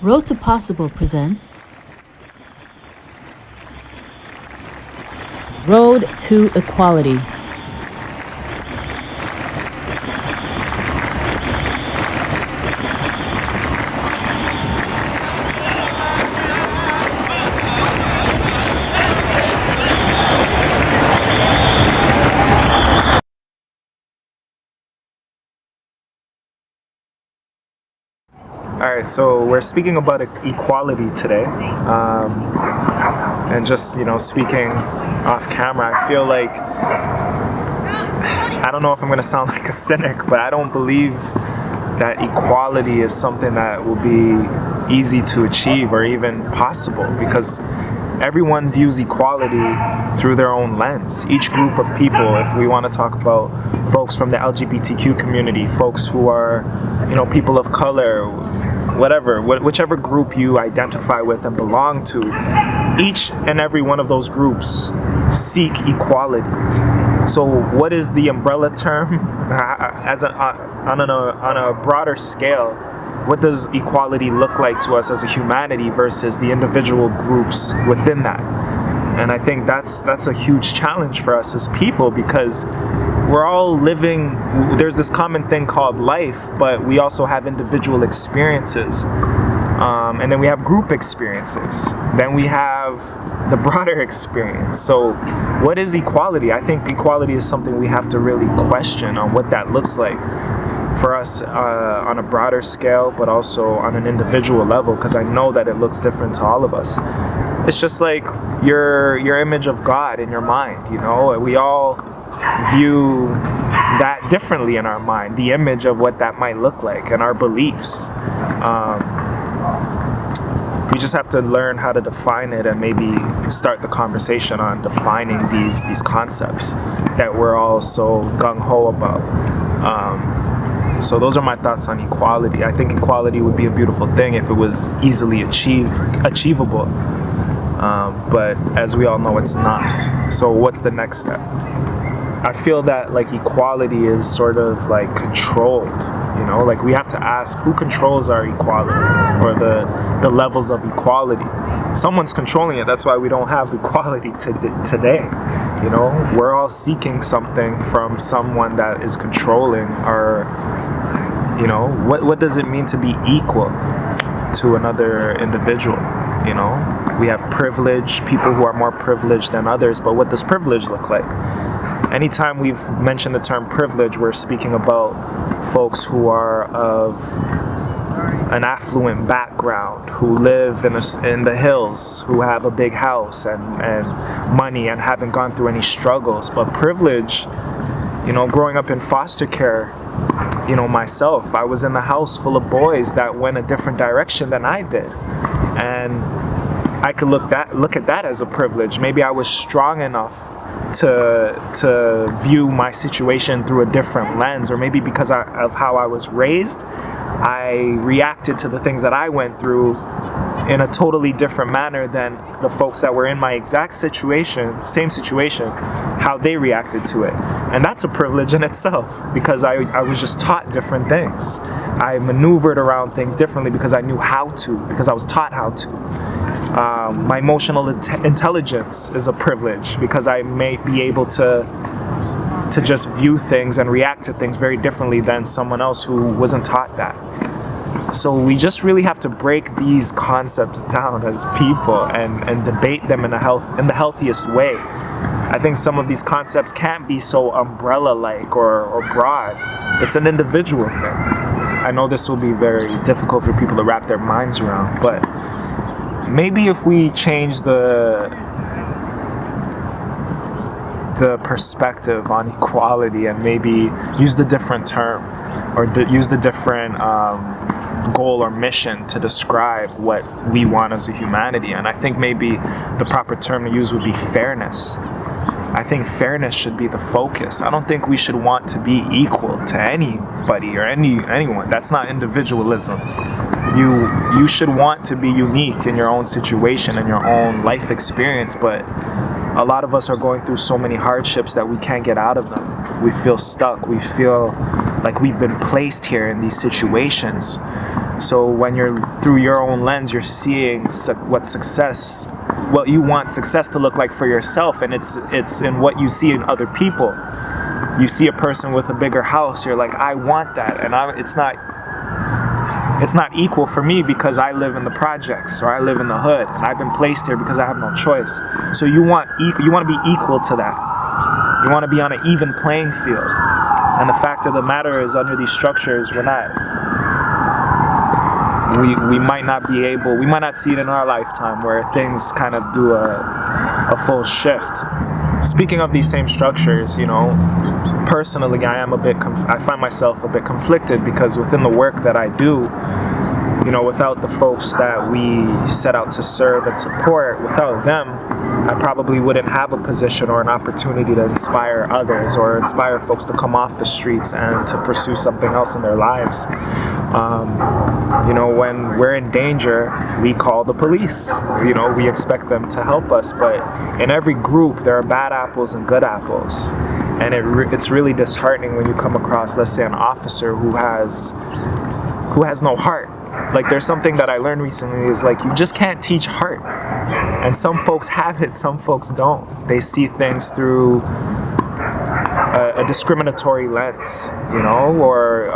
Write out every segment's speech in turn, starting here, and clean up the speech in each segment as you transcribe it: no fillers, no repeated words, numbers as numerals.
Road to Possible presents Road to Equality. Alright, so we're speaking about equality today, and just, speaking off camera, I feel like, I don't know if I'm going to sound like a cynic, but I don't believe that equality is something that will be easy to achieve or even possible, because everyone views equality through their own lens. Each group of people, if we want to talk about folks from the LGBTQ community, folks who are, people of color, whichever group you identify with and belong to, each and every one of those groups seek equality. So what is the umbrella term? On a broader scale, what does equality look like to us as a humanity versus the individual groups within that? And I think that's a huge challenge for us as people, because we're all living, there's this common thing called life, but we also have individual experiences. And then we have group experiences. Then we have the broader experience. So what is equality? I think equality is something we have to really question on what that looks like for us on a broader scale, but also on an individual level, because I know that it looks different to all of us. It's just like your image of God in your mind, we all view that differently in our mind, the image of what that might look like, and our beliefs. We just have to learn how to define it and maybe start the conversation on defining these concepts that we're all so gung-ho about. So those are my thoughts on equality. I think equality would be a beautiful thing if it was easily achievable. But as we all know, it's not. So what's the next step? I feel that equality is sort of controlled. We have to ask who controls our equality, or the levels of equality. Someone's controlling it. That's why we don't have equality today. We're all seeking something from someone that is controlling our, what does it mean to be equal to another individual? We have privilege, people who are more privileged than others, but what does privilege look like? Anytime we've mentioned the term privilege, we're speaking about folks who are of an affluent background, who live in the hills, who have a big house and money and haven't gone through any struggles. But privilege, growing up in foster care, myself, I was in the house full of boys that went a different direction than I did. And I could look at that as a privilege. Maybe I was strong enough to view my situation through a different lens, or maybe because of how I was raised, I reacted to the things that I went through in a totally different manner than the folks that were in my exact situation, same situation, how they reacted to it. And that's a privilege in itself, because I was just taught different things. I maneuvered around things differently because I knew how to, because I was taught how to. My emotional intelligence is a privilege, because I may be able to just view things and react to things very differently than someone else who wasn't taught that. So we just really have to break these concepts down as people and debate them in the healthiest way. I think some of these concepts can't be so umbrella-like or broad. It's an individual thing. I know this will be very difficult for people to wrap their minds around, but maybe if we change the perspective on equality and maybe use the different term, or use the different goal or mission to describe what we want as a humanity. And I think maybe the proper term to use would be fairness. I think fairness should be the focus. I don't think we should want to be equal to anybody or anyone. That's not individualism. You should want to be unique in your own situation and your own life experience, but a lot of us are going through so many hardships that we can't get out of them. We feel stuck. We feel like we've been placed here in these situations So when you're through your own lens, you're seeing what you want success to look like for yourself, and it's in what you see in other people. You see a person with a bigger house, you're like, I want that, and it's not equal for me because I live in the projects or I live in the hood, and I've been placed here because I have no choice. So you want to be equal to that. You want to be on an even playing field. And the fact of the matter is, under these structures, we might not see it in our lifetime where things kind of do a full shift. Speaking of these same structures, personally, I find myself a bit conflicted because within the work that I do, without the folks that we set out to serve and support, without them, I probably wouldn't have a position or an opportunity to inspire others or inspire folks to come off the streets and to pursue something else in their lives. When we're in danger, we call the police. We expect them to help us, but in every group, there are bad apples and good apples. And it's really disheartening when you come across, let's say, an officer who has no heart. Like, there's something that I learned recently is like, you just can't teach heart. And some folks have it, some folks don't. They see things through a discriminatory lens, or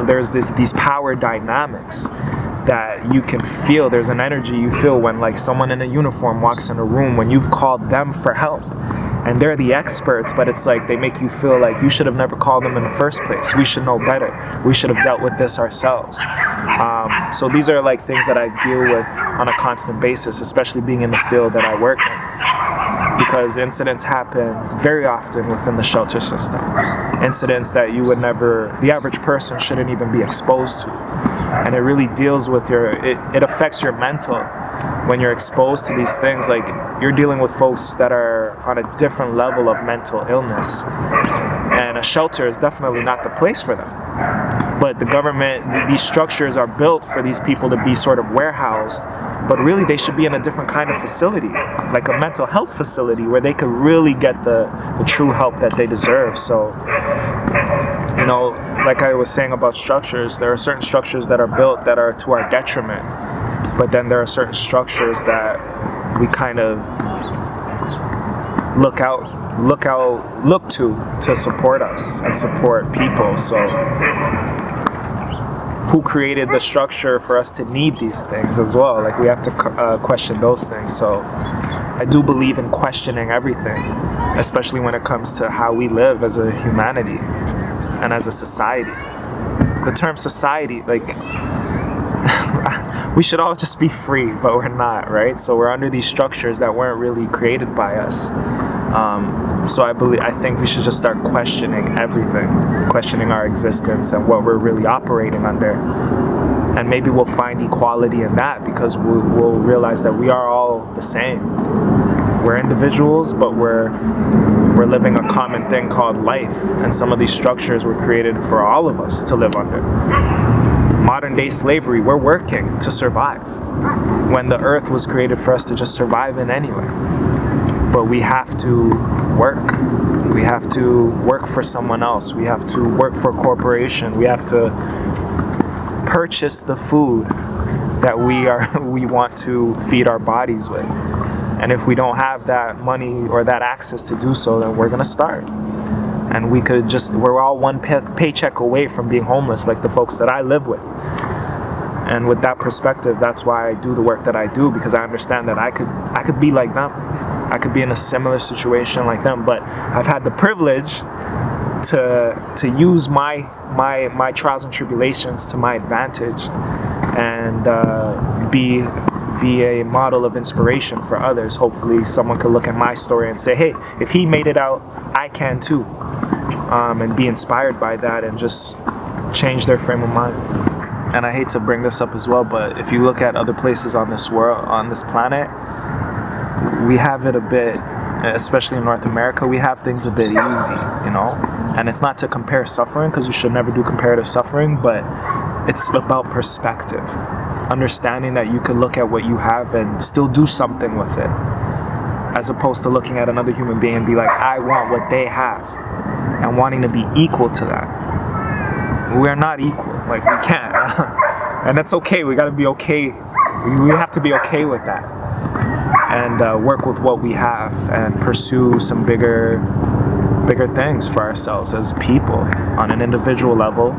there's these power dynamics that you can feel. There's an energy you feel when like someone in a uniform walks in a room when you've called them for help. And they're the experts, but it's like they make you feel like you should have never called them in the first place. We should know better. We should have dealt with this ourselves. So these are like things that I deal with on a constant basis, especially being in the field that I work in. Because incidents happen very often within the shelter system. Incidents that the average person shouldn't even be exposed to. And it really deals with it affects your mental. When you're exposed to these things, like, you're dealing with folks that are on a different level of mental illness, and a shelter is definitely not the place for them. But the government, these structures are built for these people to be sort of warehoused, but really they should be in a different kind of facility, like a mental health facility where they could really get the true help that they deserve. So, like I was saying about structures, there are certain structures that are built that are to our detriment. But then there are certain structures that we kind of look to support us and support people. So who created the structure for us to need these things as well? Like, we have to question those things. So I do believe in questioning everything, especially when it comes to how we live as a humanity and as a society. The term society, like, we should all just be free, but we're not, right? So we're under these structures that weren't really created by us. So I think we should just start questioning everything, questioning our existence and what we're really operating under. And maybe we'll find equality in that, because we'll realize that we are all the same. We're individuals, but we're living a common thing called life. And some of these structures were created for all of us to live under. Modern day slavery, we're working to survive, when the earth was created for us to just survive in anyway. But we have to work. We have to work for someone else. We have to work for a corporation. We have to purchase the food that we want to feed our bodies with. And if we don't have that money or that access to do so, then we're gonna starve. And we're all one paycheck away from being homeless, like the folks that I live with. And with that perspective, that's why I do the work that I do, because I understand that I could be like them. I could be in a similar situation like them, but I've had the privilege to use my trials and tribulations to my advantage, and be a model of inspiration for others. Hopefully someone could look at my story and say, hey, if he made it out, I can too. And be inspired by that and just change their frame of mind. And I hate to bring this up as well, but if you look at other places on this world, on this planet, we have it a bit, especially in North America, we have things a bit easy, And it's not to compare suffering, because you should never do comparative suffering, but it's about perspective. Understanding that you can look at what you have and still do something with it, as opposed to looking at another human being and be like, I want what they have, and wanting to be equal to that. We're not equal. Like, we can't. And that's okay. We got to be okay. We have to be okay with that, and work with what we have and pursue some bigger things for ourselves as people on an individual level.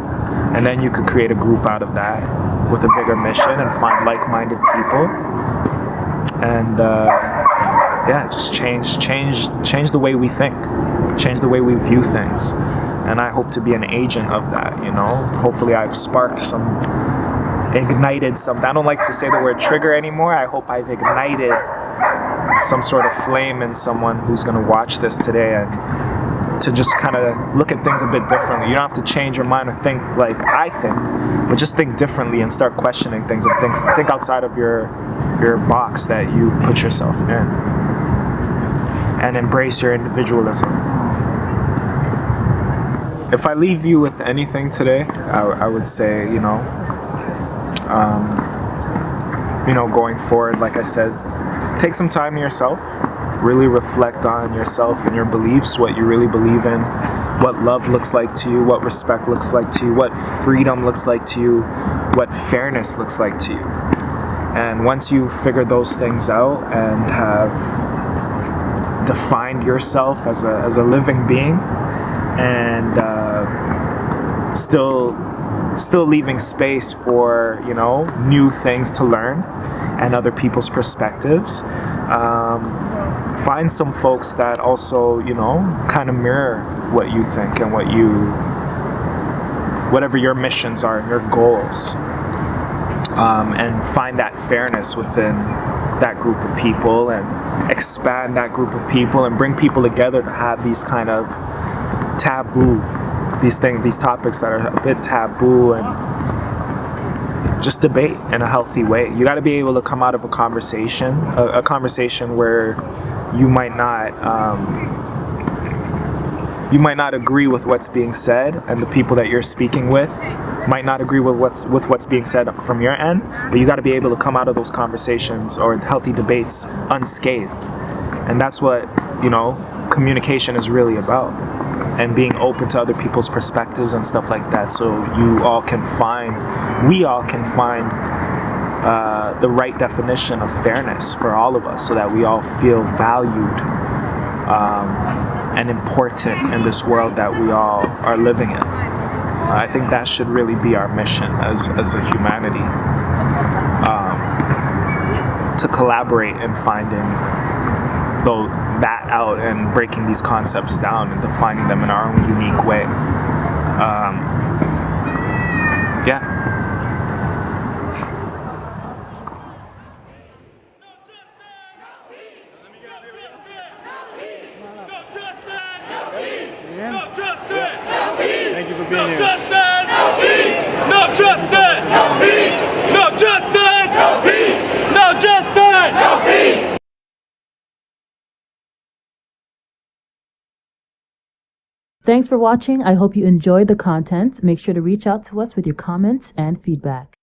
And then you could create a group out of that with a bigger mission and find like-minded people, and just change the way we think, change the way we view things. And I hope to be an agent of that. Hopefully I've ignited something. I don't like to say the word trigger anymore. I hope I've ignited some sort of flame in someone who's going to watch this today, and to just kind of look at things a bit differently. You don't have to change your mind or think like I think, but just think differently and start questioning things and think outside of your box that you've put yourself in, and embrace your individualism. If I leave you with anything today, I would say, going forward, like I said, take some time to yourself. Really reflect on yourself and your beliefs, what you really believe in, what love looks like to you, what respect looks like to you, what freedom looks like to you, what fairness looks like to you. And once you figure those things out and have defined yourself as a living being, and still leaving space for new things to learn and other people's perspectives, find some folks that also kind of mirror what you think and whatever your missions are and your goals, and find that fairness within that group of people, and expand that group of people and bring people together to have these kind of taboo, these topics that are a bit taboo, and just debate in a healthy way. You got to be able to come out of a conversation where you might not agree with what's being said, and the people that you're speaking with might not agree with what's being said from your end, but you got to be able to come out of those conversations or healthy debates unscathed. And that's what communication is really about, and being open to other people's perspectives and stuff like that, so we all can find the right definition of fairness for all of us, so that we all feel valued and important in this world that we all are living in. I think that should really be our mission as a humanity, to collaborate in finding that out and breaking these concepts down and defining them in our own unique way. Thank you for being here. Justice! No peace! No justice! No peace! No justice! No peace! No justice! No peace! Thanks for watching. I hope you enjoyed the content. Make sure to reach out to us with your comments and feedback.